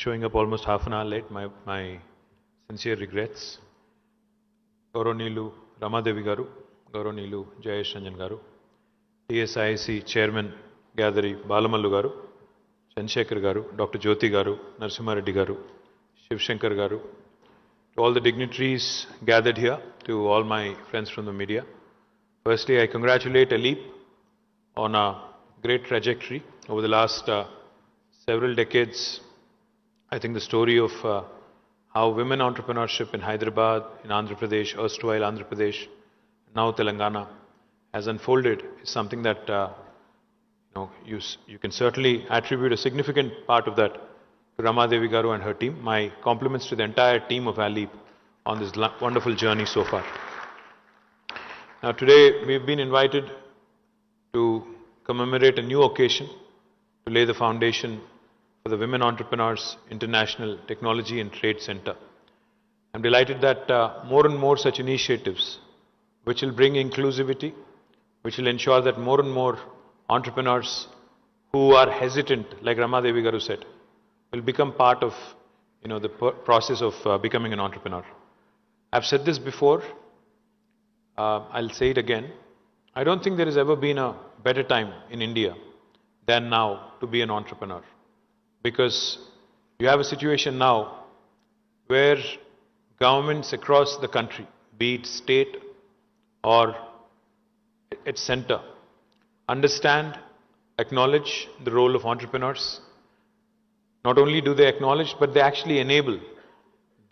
showing up almost half an hour late. My sincere regrets. Gauronilu Ramadevi Garu, Gauronilu Jayesh Ranjan Garu, TSIC Chairman Gadari Balamallu Garu, Chandrasekhar Garu, Dr. Jyoti Garu, Narasimha Reddy Garu, Shiv Shankar Garu, to all the dignitaries gathered here, to all my friends from the media. Firstly, I congratulate Aleep on a great trajectory over the last several decades. I think the story of how women entrepreneurship in Hyderabad, in Andhra Pradesh, erstwhile Andhra Pradesh, now Telangana, has unfolded is something that you can certainly attribute a significant part of that to Ramadevi Garu and her team. My compliments to the entire team of Aleep on this wonderful journey so far. Now today we've been invited to commemorate a new occasion to lay the foundation for the Women Entrepreneurs International Technology and Trade Center. I'm delighted that more and more such initiatives, which will bring inclusivity, which will ensure that more and more entrepreneurs who are hesitant, like Ramadevi Garu said, will become part of the process of becoming an entrepreneur. I've said this before, I'll say it again. I don't think there has ever been a better time in India than now to be an entrepreneur. Because you have a situation now where governments across the country, be it state or its center, understand, acknowledge the role of entrepreneurs. Not only do they acknowledge, but they actually enable,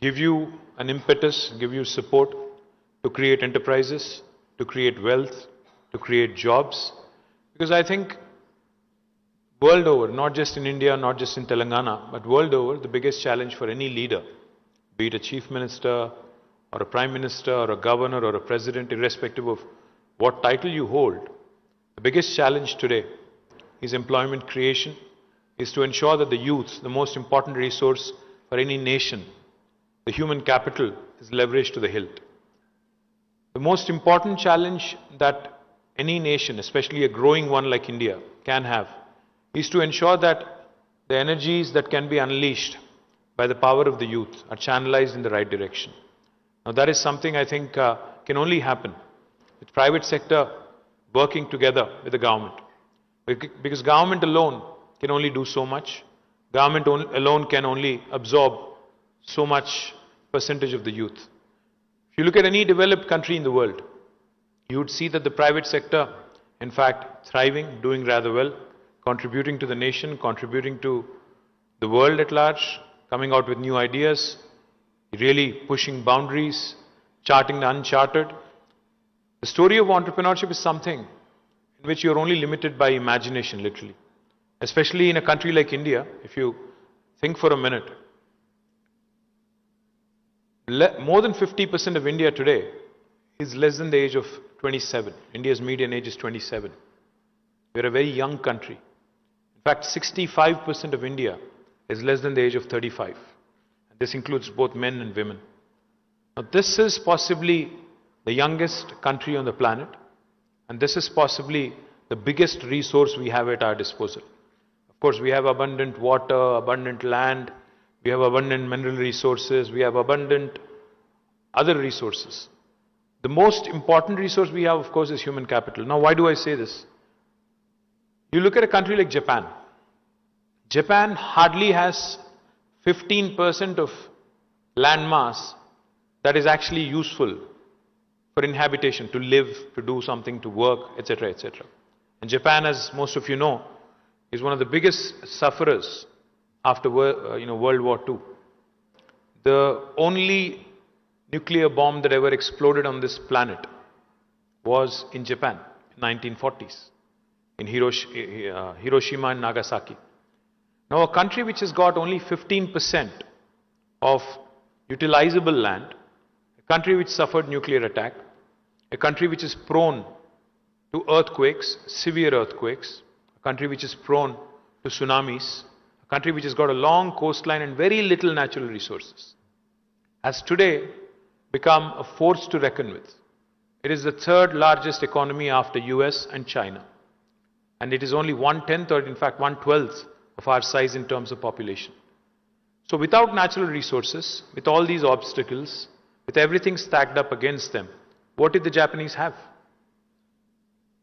give you an impetus, give you support to create enterprises, to create wealth, to create jobs. Because I think world over, not just in India, not just in Telangana, but world over, the biggest challenge for any leader, be it a chief minister or a prime minister or a governor or a president, irrespective of what title you hold, the biggest challenge today is employment creation, is to ensure that the youth, the most important resource for any nation, the human capital, is leveraged to the hilt. The most important challenge that any nation, especially a growing one like India, can have is to ensure that the energies that can be unleashed by the power of the youth are channelized in the right direction. Now that is something I think can only happen with private sector working together with the government. Because government alone can only do so much. Government alone can only absorb so much percentage of the youth. If you look at any developed country in the world, you would see that the private sector, in fact, thriving, doing rather well, contributing to the nation, contributing to the world at large, coming out with new ideas, really pushing boundaries, charting the uncharted. The story of entrepreneurship is something in which you're only limited by imagination, literally. Especially in a country like India, if you think for a minute, more than 50% of India today is less than the age of 27. India's median age is 27. We're a very young country. In fact, 65% of India is less than the age of 35. This includes both men and women. Now, this is possibly the youngest country on the planet, and this is possibly the biggest resource we have at our disposal. Of course, we have abundant water, abundant land, we have abundant mineral resources, we have abundant other resources. The most important resource we have, of course, is human capital. Now, why do I say this? You look at a country like Japan. Japan hardly has 15% of land mass that is actually useful for inhabitation, to live, to do something, to work, etc., etc. And Japan, as most of you know, is one of the biggest sufferers after World War II. The only nuclear bomb that ever exploded on this planet was in Japan in 1940s, in Hiroshima and Nagasaki. Now, a country which has got only 15% of utilizable land, a country which suffered nuclear attack, a country which is prone to earthquakes, severe earthquakes, a country which is prone to tsunamis, a country which has got a long coastline and very little natural resources, has today become a force to reckon with. It is the third largest economy after US and China. And it is only 1/10 or in fact 1/12 of our size in terms of population. So without natural resources, with all these obstacles, with everything stacked up against them, what did the Japanese have?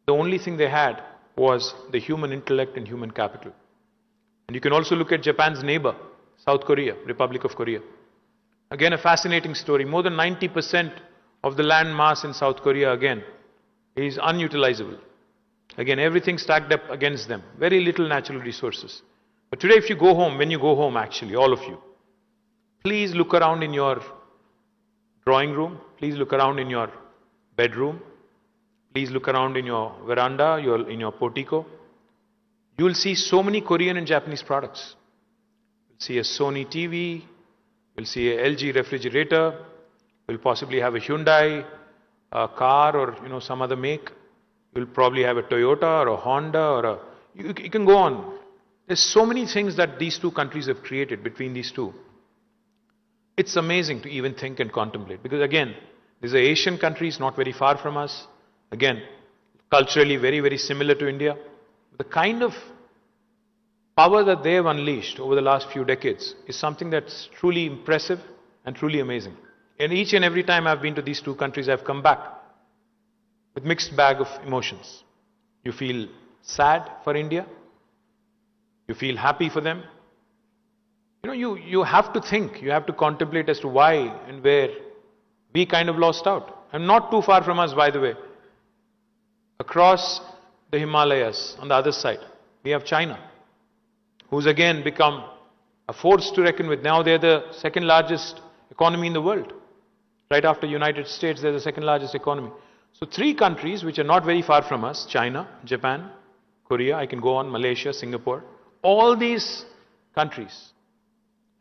The only thing they had was the human intellect and human capital. And you can also look at Japan's neighbor, South Korea, Republic of Korea. Again, a fascinating story. More than 90% of the land mass in South Korea, again, is unutilizable. Again, everything stacked up against them. Very little natural resources. But today, if you go home, when you go home actually, all of you, please look around in your drawing room. Please look around in your bedroom. Please look around in your veranda, in your portico. You will see so many Korean and Japanese products. You'll see a Sony TV, you'll see a LG refrigerator, you'll possibly have a Hyundai a car or some other make. You'll probably have a Toyota or a Honda or you can go on. There's so many things that these two countries have created between these two. It's amazing to even think and contemplate because again, these are Asian countries not very far from us. Again, culturally very, very similar to India. The kind of power that they have unleashed over the last few decades is something that's truly impressive and truly amazing. And each and every time I've been to these two countries, I've come back with mixed bag of emotions. You feel sad for India. You feel happy for them. You have to think, you have to contemplate as to why and where we kind of lost out. And not too far from us, by the way. Across the Himalayas, on the other side, we have China, who's again become a force to reckon with. Now they're the second largest economy in the world. Right after United States, they're the second largest economy. So three countries which are not very far from us, China, Japan, Korea, I can go on, Malaysia, Singapore. All these countries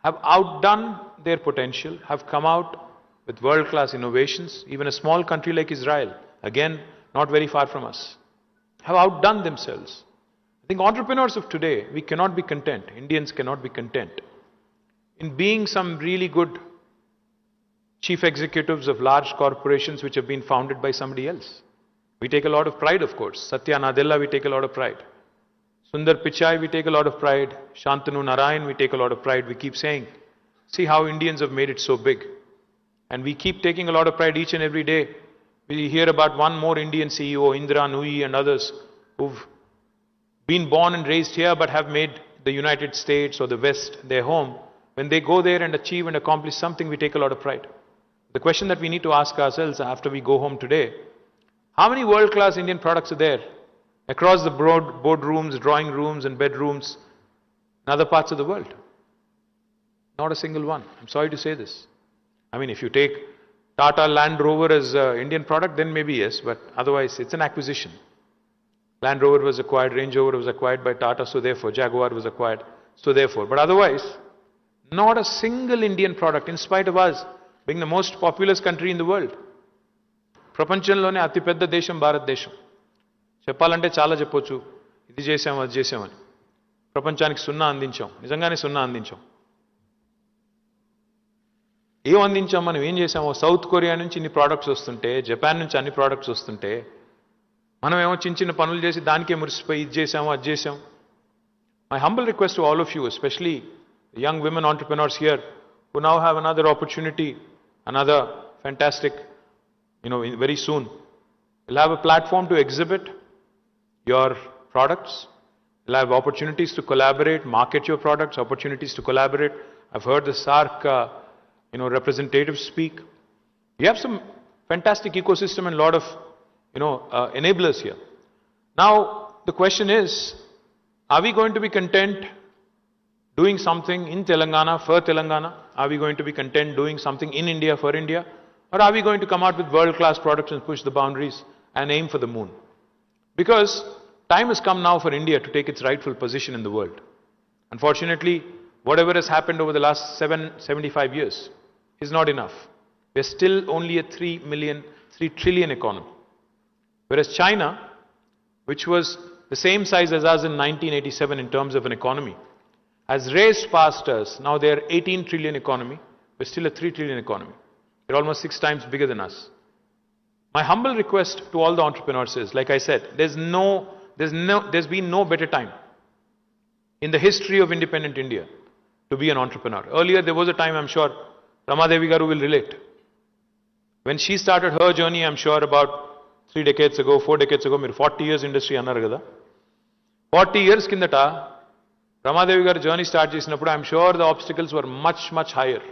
have outdone their potential, have come out with world-class innovations. Even a small country like Israel, again, not very far from us, have outdone themselves. I think entrepreneurs of today, we cannot be content, Indians cannot be content in being some really good chief executives of large corporations which have been founded by somebody else. We take a lot of pride, of course. Satya Nadella, we take a lot of pride. Sundar Pichai, we take a lot of pride. Shantanu Narayan, we take a lot of pride. We keep saying, see how Indians have made it so big. And we keep taking a lot of pride each and every day. We hear about one more Indian CEO, Indra Nooyi and others, who've been born and raised here but have made the United States or the West their home. When they go there and achieve and accomplish something, we take a lot of pride. The question that we need to ask ourselves after we go home today, how many world-class Indian products are there across the boardrooms, drawing rooms and bedrooms in other parts of the world? Not a single one. I'm sorry to say this. I mean, if you take Tata Land Rover as an Indian product, then maybe yes, but otherwise it's an acquisition. Land Rover was acquired, Range Rover was acquired by Tata, so therefore Jaguar was acquired, so therefore. But otherwise, not a single Indian product, in spite of us being the most populous country in the world. ప్రపంచంలోనే అతిపెద్ద దేశం భారతదేశం. చెప్పాలంటే చాలా చెప్పొచ్చు, ఇది చేసాం అది చేసామని. ప్రపంచానికి సున్నా అందించాం, నిజంగానే సున్నా అందించాం. ఏం అందించాం, మనం ఏం చేసామో? సౌత్ కొరియా నుంచి ఇన్ని ప్రోడక్ట్స్ వస్తుంటే, జపాన్ నుంచి అన్ని ప్రోడక్ట్స్ వస్తుంటే, మనమేమో చిన్న చిన్న పనులు చేసి దానికే మురిసిపోయి ఇది చేసాము అది చేసాం. My humble request to all of you, especially the young women entrepreneurs here who now have another opportunity, another fantastic, very soon, you'll have a platform to exhibit your products. You'll have opportunities to collaborate, market your products, opportunities to collaborate. I've heard the SARC, representatives speak. You have some fantastic ecosystem and a lot of, enablers here. Now, the question is, are we going to be content doing something in Telangana for Telangana? Are we going to be content doing something in India for India? Or are we going to come out with world-class products and push the boundaries and aim for the moon? Because time has come now for India to take its rightful position in the world. Unfortunately, whatever has happened over the last 75 years is not enough. We're still only a 3 trillion economy. Whereas China, which was the same size as us in 1987 in terms of an economy, has raised past us. Now they're 18 trillion economy. We're still a 3 trillion economy. They're almost 6 times bigger than us. My humble request to all the entrepreneurs is, like I said, there's been no better time in the history of independent India to be an entrepreneur. Earlier, there was a time, I'm sure, Ramadevi Garu will relate. When she started her journey, I'm sure about 3 decades ago, 4 decades ago, మీరు 40 years industry అన్నారు కదా. 40 years కిందట Ramadevi Garu journey start చేసినప్పుడు, I'm sure the obstacles were much, much higher.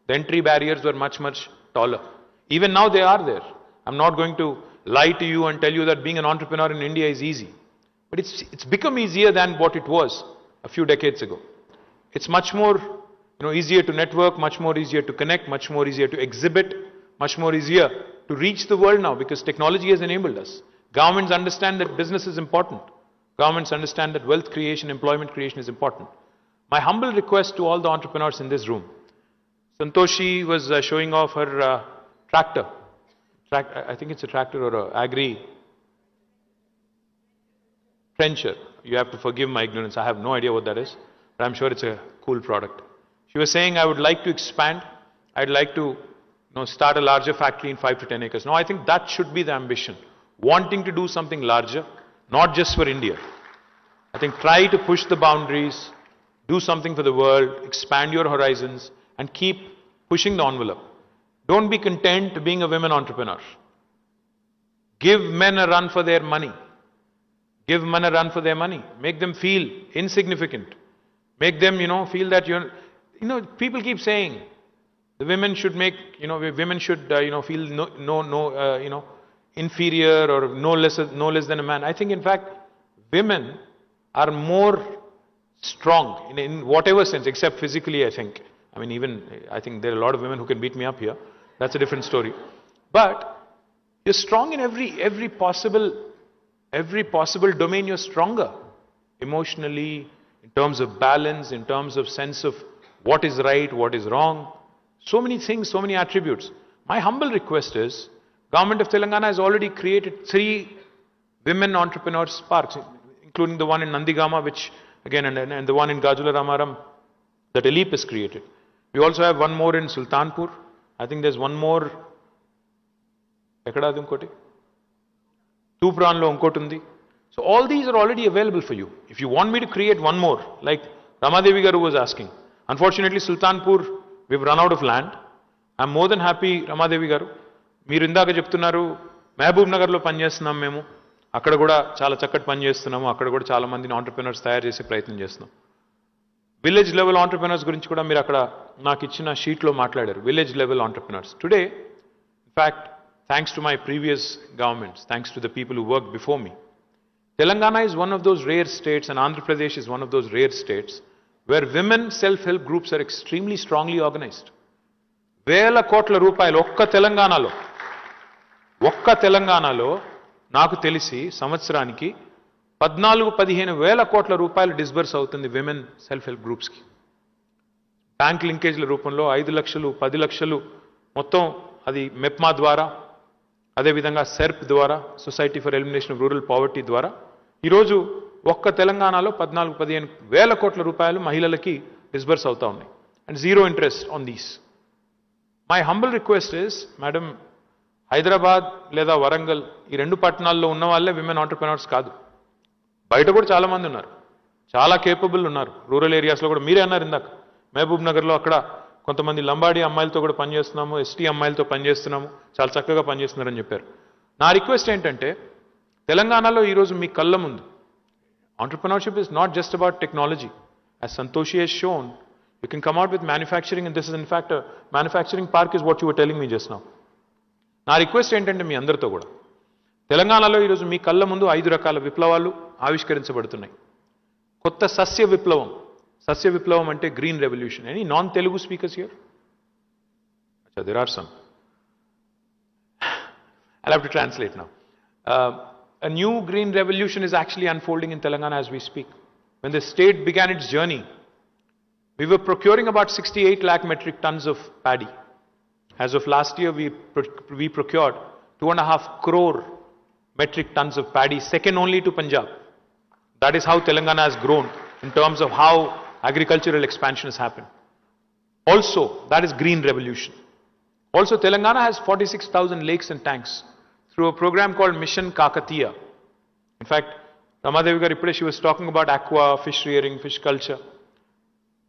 The entry barriers were much, much taller. Even now they are there. I'm not going to lie to you and tell you that being an entrepreneur in India is easy. But it's become easier than what it was a few decades ago. It's much more easier to network, much more easier to connect, much more easier to exhibit, much more easier to reach the world now because technology has enabled us. Governments understand that business is important. Governments understand that wealth creation, employment creation is important. My humble request to all the entrepreneurs in this room, Santoshi was showing off her tractor. I think it's a tractor or an agri trencher. You have to forgive my ignorance. I have no idea what that is, but I'm sure it's a cool product. She was saying, I would like to expand. I'd like to start a larger factory in 5 to 10 acres. No, I think that should be the ambition. Wanting to do something larger, not just for India. I think try to push the boundaries, do something for the world, expand your horizons, and keep pushing the envelope. Don't be content being a women entrepreneur. Give men a run for their money. Give men a run for their money. Make them feel insignificant. Make them, feel that people keep saying the women should make, women should, feel inferior or no less than a man. I think, in fact, women are more strong in whatever sense, except physically, I think. I think there are a lot of women who can beat me up here. That's a different story. But you're strong in every possible domain. You're stronger emotionally, in terms of balance, in terms of sense of what is right, what is wrong. So many things, so many attributes. My humble request is, Government of Telangana has already created 3 women entrepreneurs parks, including the one in Nandigama, which again, and the one in Gajula Ramaram that Elip has created. We also have one more in Sultanpur. I think there's one more. Ekkada inkoti? Tupranlo inkoti undi. So all these are already available for you. If you want me to create one more, like Ramadevi Garu was asking. Unfortunately, Sultanpur, we've run out of land. I'm more than happy, Ramadevi Garu. మీరు ఇందాక చెప్తున్నారు మహబూబ్ నగర్లో పనిచేస్తున్నాం మేము, అక్కడ కూడా చాలా చక్కటి పని చేస్తున్నాము, అక్కడ కూడా చాలా మందిని ఆంటర్‌ప్రెన్యూర్స్ తయారు చేసే ప్రయత్నం చేస్తున్నాం. విలేజ్ లెవెల్ ఆంటర్‌ప్రెన్యూర్స్ గురించి కూడా మీరు అక్కడ నాకు ఇచ్చిన షీట్లో మాట్లాడారు. Village level entrepreneurs today, in fact thanks to my previous governments, thanks to the people who work before me, Telangana is one of those rare states and Andhra Pradesh is one of those rare states where women self-help groups are extremely strongly organized. వేల కోట్ల రూపాయలు ఒక్క తెలంగాణలో నాకు తెలిసి సంవత్సరానికి 14-15 వేల కోట్ల రూపాయలు డిస్బర్స్ అవుతుంది విమెన్ సెల్ఫ్ హెల్ప్ గ్రూప్స్కి. బ్యాంక్ లింకేజ్ల రూపంలో 5 లక్షలు 10 లక్షలు మొత్తం అది మెప్మా ద్వారా, అదేవిధంగా సెర్ప్ ద్వారా, society for elimination of rural poverty ద్వారా ఈరోజు ఒక్క తెలంగాణలో 14-15 వేల కోట్ల రూపాయలు మహిళలకి డిస్బర్స్ అవుతా ఉన్నాయి. And zero interest on these. My humble request is, madam, Hyderabad లేదా వరంగల్ ఈ 2 పట్టణాల్లో ఉన్న వాళ్ళే విమెన్ ఆంటర్‌ప్రెన్యూర్స్ కాదు, బయట కూడా చాలా మంది ఉన్నారు, చాలా కేపబుల్ ఉన్నారు. రూరల్ ఏరియాస్లో కూడా మీరే అన్నారు ఇందాక, మహబూబ్ నగర్లో అక్కడ కొంతమంది లంబాడి అమ్మాయిలతో కూడా పనిచేస్తున్నాము, ఎస్టీ అమ్మాయిలతో పనిచేస్తున్నాము, చాలా చక్కగా పనిచేస్తున్నారని చెప్పారు. నా రిక్వెస్ట్ ఏంటంటే, తెలంగాణలో ఈరోజు మీ కళ్ళ ముందు entrepreneurship is not just about technology. As Santoshi has shown, you can come out with manufacturing, and this is in fact a manufacturing park is what you were telling me just now. నా request ఏంటంటే మీ అందరితో కూడా, తెలంగాణలో ఈరోజు మీ కళ్ళ ముందు 5 రకాల విప్లవాలు ఆవిష్కరించబడుతున్నాయి. కొత్త సస్య విప్లవం అంటే green revolution. Any non Telugu speakers here? There are some. I'll have to translate now. A new green revolution is actually unfolding in Telangana as we speak. When the state began its journey, we were procuring about 68 lakh metric tons of paddy. As of last year, we procured 2.5 crore metric tons of paddy, second only to Punjab. That is how Telangana has grown in terms of how agricultural expansion has happened. Also, that is green revolution. Also, Telangana has 46,000 lakes and tanks through a program called Mission Kakatiya. In fact, Ramadevi Garu, she was talking about aqua, fish rearing, fish culture.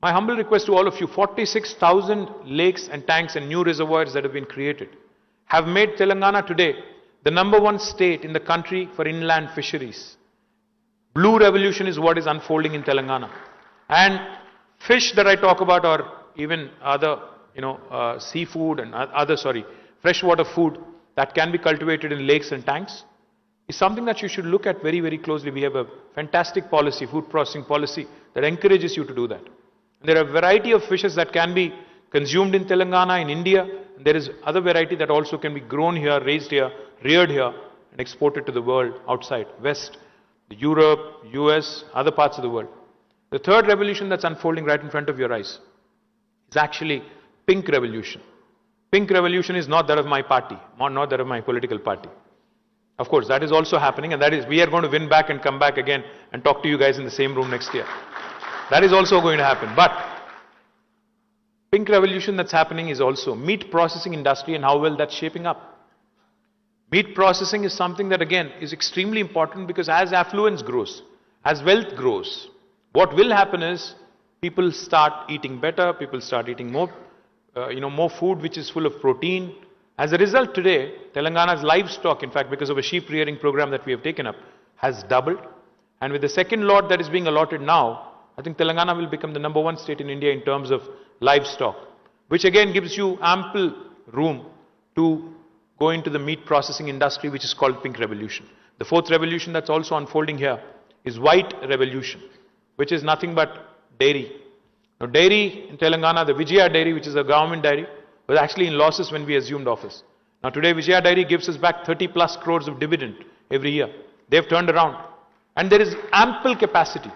My humble request to all of you, 46,000 lakes and tanks and new reservoirs that have been created have made Telangana today the #1 state in the country for inland fisheries. Blue revolution is what is unfolding in Telangana. And fish that I talk about, or even other, seafood and freshwater food that can be cultivated in lakes and tanks, is something that you should look at very, very closely. We have a fantastic policy, food processing policy, that encourages you to do that. And there are a variety of fishes that can be consumed in Telangana, in India. And there is other variety that also can be grown here, raised here, reared here, and exported to the world outside, West, Europe, US, other parts of the world. The third revolution that's unfolding right in front of your eyes is actually pink revolution. Pink revolution is not that of my party, not that of my political party. Of course, that is also happening, and that is, we are going to win back and come back again and talk to you guys in the same room next year. That is also going to happen. But pink revolution that's happening is also meat processing industry and how well that's shaping up. Meat processing is something that, again, is extremely important, because as affluence grows, as wealth grows, what will happen is people start eating better, people start eating more, more food which is full of protein. As a result, today, Telangana's livestock, in fact, because of a sheep rearing program that we have taken up, has doubled. And with the second lot that is being allotted now, I think Telangana will become the #1 state in India in terms of livestock, which again gives you ample room to go into the meat processing industry, which is called pink revolution. The fourth revolution that's also unfolding here is white revolution, which is nothing but dairy. Now, dairy in Telangana, the Vijaya dairy, which is a government dairy, was actually in losses when we assumed office. Now, today, Vijaya dairy gives us back 30+ crores of dividend every year. They've turned around. And there is ample capacity.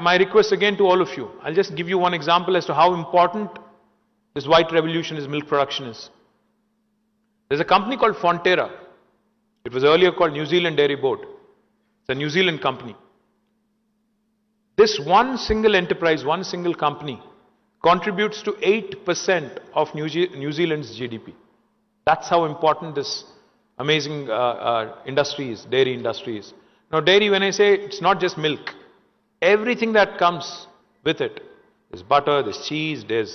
My request again to all of you, I'll just give you one example as to how important this white revolution is, milk production is. There's a company called Fonterra. It was earlier called New Zealand Dairy Board. It's a New Zealand company. This one single enterprise, one single company, contributes to 8% of New Zealand's GDP. That's how important this amazing industry is, dairy industry is. Now, dairy, when I say, it's not just milk. Everything that comes with it. There's butter, there's cheese, there's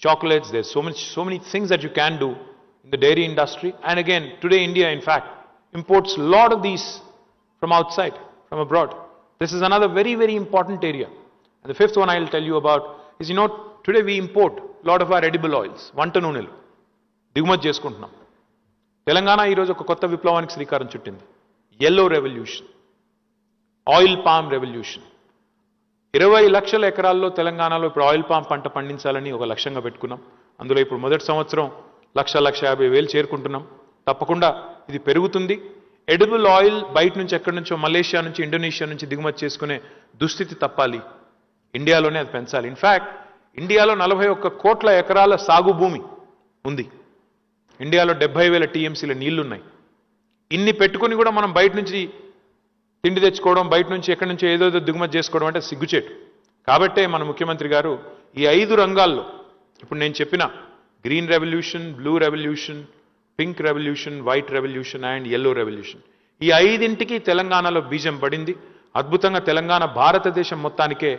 chocolates, there's so many things that you can do in the dairy industry. And again, today India, in fact, imports a lot of these from outside, from abroad. This is another very, very important area. And the fifth one I'll tell you about is, today we import a lot of our edible oils, వంట నూనెలు దిగుమతి చేసుకుంటున్నాం. తెలంగాణ ఈరోజు ఒక కొత్త విప్లవానికి శ్రీకారం చుట్టింది. yellow revolution, oil palm revolution. 20 లక్షల ఎకరాల్లో తెలంగాణలో ఇప్పుడు ఆయిల్ పామ్ పంట పండించాలని ఒక లక్ష్యంగా పెట్టుకున్నాం. అందులో ఇప్పుడు మొదటి సంవత్సరం 1,50,000 చేరుకుంటున్నాం. తప్పకుండా ఇది పెరుగుతుంది. ఎడిబుల్ ఆయిల్ బయట నుంచి ఎక్కడి నుంచో, మలేషియా నుంచి, ఇండోనేషియా నుంచి దిగుమతి చేసుకునే దుస్థితి తప్పాలి. ఇండియాలోనే అది పెంచాలి. ఇన్ఫ్యాక్ట్ ఇండియాలో 41 కోట్ల ఎకరాల సాగు భూమి ఉంది. ఇండియాలో 70,000 టీఎంసీల నీళ్లున్నాయి. ఇన్ని పెట్టుకుని కూడా మనం బయట నుంచి తిండి తెచ్చుకోవడం, బయట నుంచి ఎక్కడి నుంచో ఏదో దిగుమతి చేసుకోవడం అంటే సిగ్గుచేటు. కాబట్టే మన ముఖ్యమంత్రి గారు ఈ 5 రంగాల్లో ఇప్పుడు నేను చెప్పిన green revolution, blue revolution, pink revolution, white revolution and yellow revolution, ఈ 5ంటికి తెలంగాణలో బీజం పడింది. అద్భుతంగా తెలంగాణ భారతదేశం మొత్తానికే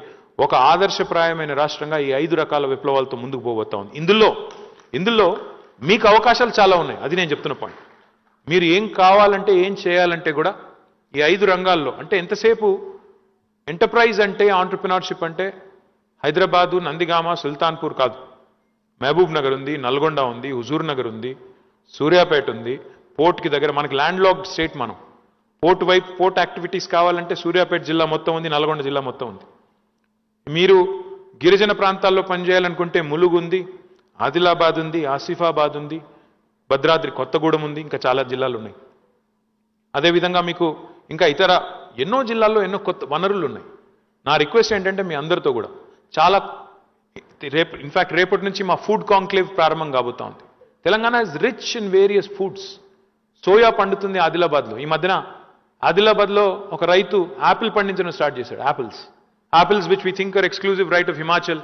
ఒక ఆదర్శప్రాయమైన రాష్ట్రంగా ఈ 5 రకాల విప్లవాలతో ముందుకు పోబోతా ఉంది. ఇందులో మీకు అవకాశాలు చాలా ఉన్నాయి. అది నేను చెప్తున్న పాయింట్. మీరు ఏం కావాలంటే, ఏం చేయాలంటే కూడా ఈ 5 రంగాల్లో, అంటే ఎంతసేపు ఎంటర్ప్రైజ్ అంటే, ఆంటర్ప్రినర్షిప్ అంటే హైదరాబాదు, నందిగామ, సుల్తాన్పూర్ కాదు. మహబూబ్ నగర్ ఉంది, నల్గొండ ఉంది, హుజూర్ నగర్ ఉంది, సూర్యాపేట ఉంది. పోర్ట్కి దగ్గర మనకి ల్యాండ్ లాక్డ్ స్టేట్. మనం పోర్ట్ వైపు పోర్ట్ యాక్టివిటీస్ కావాలంటే సూర్యాపేట జిల్లా మొత్తం ఉంది, నల్గొండ జిల్లా మొత్తం ఉంది. మీరు గిరిజన ప్రాంతాల్లో పనిచేయాలనుకుంటే ములుగు ఉంది, ఆదిలాబాద్ ఉంది, ఆసిఫాబాద్ ఉంది, భద్రాద్రి కొత్తగూడెం ఉంది, ఇంకా చాలా జిల్లాలు ఉన్నాయి. అదేవిధంగా మీకు ఇంకా ఇతర ఎన్నో జిల్లాల్లో ఎన్నో కొత్త వనరులు ఉన్నాయి. నా రిక్వెస్ట్ ఏంటంటే మీ అందరితో కూడా చాలా ఇన్ఫ్యాక్ట్ రేపటి నుంచి మా ఫుడ్ కాంక్లేవ్ ప్రారంభం కాబోతా ఉంది. Telangana is rich in various foods. Soya పండుతుంది ఆదిలాబాద్లో. ఈ మధ్యన ఆదిలాబాద్లో ఒక రైతు యాపిల్ పండించడం స్టార్ట్ చేశాడు. Apples which we think are exclusive right of Himachal,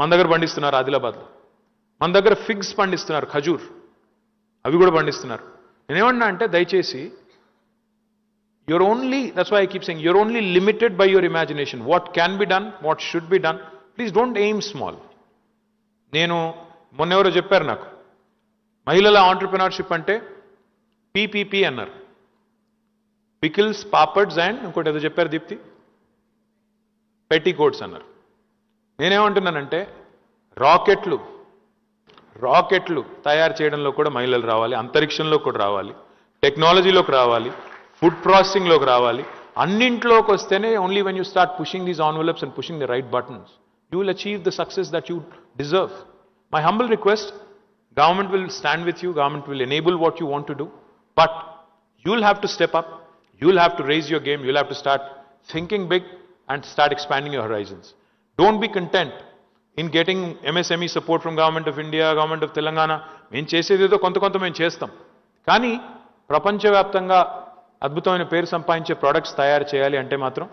మన దగ్గర పండిస్తున్నారు ఆదిలాబాద్లో. మన దగ్గర ఫిగ్స్ పండిస్తున్నారు, ఖజూర్, అవి కూడా పండిస్తున్నారు. నేనేమన్నా అంటే, దయచేసి That's why I keep saying, you're only limited by your imagination. What can be done, what should be done. Please don't aim small. నేను మొన్నెవరో చెప్పారు నాకు, మహిళల ఆంటర్ప్రినర్షిప్ అంటే పీపీపీ అన్నారు. పికిల్స్, పాపడ్స్ అండ్ ఇంకోటి ఏదో చెప్పారు దీప్తి, పెట్టి కోట్స్ అన్నారు. నేనేమంటున్నానంటే రాకెట్లు తయారు చేయడంలో కూడా మహిళలు రావాలి, అంతరిక్షంలో కూడా రావాలి, టెక్నాలజీలోకి రావాలి, ఫుడ్ ప్రాసెసింగ్లోకి రావాలి. అన్నింట్లోకి వస్తేనే only when you start pushing these envelopes and pushing the right buttons, you will achieve the success that you deserve. My humble request, government will stand with you, government will enable what you want to do, but you'll have to step up, you'll have to raise your game, you'll have to start thinking big and start expanding your horizons. Don't be content in getting MSME support from Government of India, Government of Telangana. మేము చేసేదేదో కొంత మేము చేస్తాం, కానీ ప్రపంచవ్యాప్తంగా అద్భుతమైన పేరు సంపాదించే products తయారు చేయాలి అంటే మాత్రం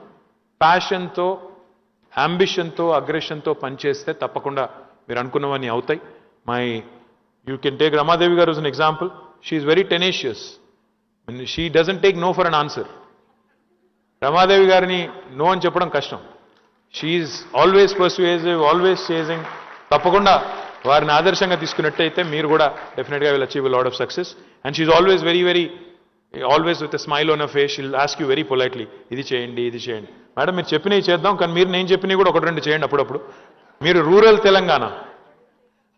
ప్యాషన్తో, అంబిషన్తో, అగ్రెషన్తో పనిచేస్తే తప్పకుండా మీరు అనుకున్నవన్నీ అవుతాయి. You can take Ramadevi garu as an example. She is very tenacious. She doesn't take no for an answer. Ramadevi garini no అని చెప్పడం కష్టం. She is always persuasive, always chasing. తప్పకుండా వారిని ఆదర్శంగా తీసుకున్నట్టయితే మీరు కూడా డెఫినెట్గా will achieve a lot of success. And she is always always with a smile on her face. She'll ask you very politely, ఇది చేయండి. మేడం మీరు చెప్పినవి చేద్దాం, కానీ మీరు నేను చెప్పినవి కూడా ఒకటి రెండు చేయండి అప్పుడప్పుడు. మీరు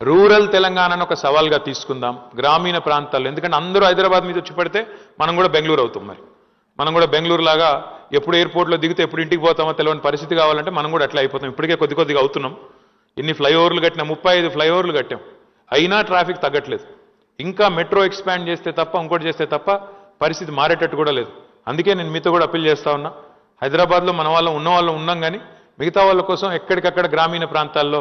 రూరల్ తెలంగాణను ఒక సవాల్గా తీసుకుందాం, గ్రామీణ ప్రాంతాల్లో. ఎందుకంటే అందరూ హైదరాబాద్ మీద వచ్చి పడితే మనం కూడా బెంగళూరు అవుతాం. మరి మనం కూడా బెంగళూరు లాగా ఎప్పుడు ఎయిర్పోర్ట్లో దిగితే ఎప్పుడు ఇంటికి పోతామో తెలియని పరిస్థితి కావాలంటే మనం కూడా అట్లా అయిపోతాం. ఇప్పటికే కొద్దిగా అవుతున్నాం. ఇన్ని ఫ్లైఓవర్లు కట్టినా, 35 ఫ్లైఓవర్లు కట్టాం, అయినా ట్రాఫిక్ తగ్గట్లేదు. ఇంకా మెట్రో ఎక్స్పాండ్ చేస్తే తప్ప, ఇంకోటి చేస్తే తప్ప పరిస్థితి మారేటట్టు కూడా లేదు. అందుకే నేను మీతో కూడా అప్పీల్ చేస్తా ఉన్నా, హైదరాబాద్లో మన వాళ్ళం ఉన్నాం, కానీ మిగతా వాళ్ళ కోసం ఎక్కడికక్కడ గ్రామీణ ప్రాంతాల్లో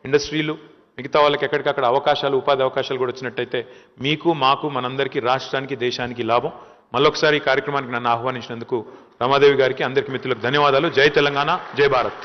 ఇండస్ట్రీలు, మిగతా వాళ్ళకి ఎక్కడికక్కడ అవకాశాలు, ఉపాధి అవకాశాలు కూడా వచ్చినట్టయితే మీకు, మాకు, మనందరికీ, రాష్ట్రానికి, దేశానికి లాభం. మళ్ళొకసారి ఈ కార్యక్రమానికి నన్ను ఆహ్వానించినందుకు రమాదేవి గారికి, అందరికీ మిత్రులకు ధన్యవాదాలు. జై తెలంగాణ, జై భారత్.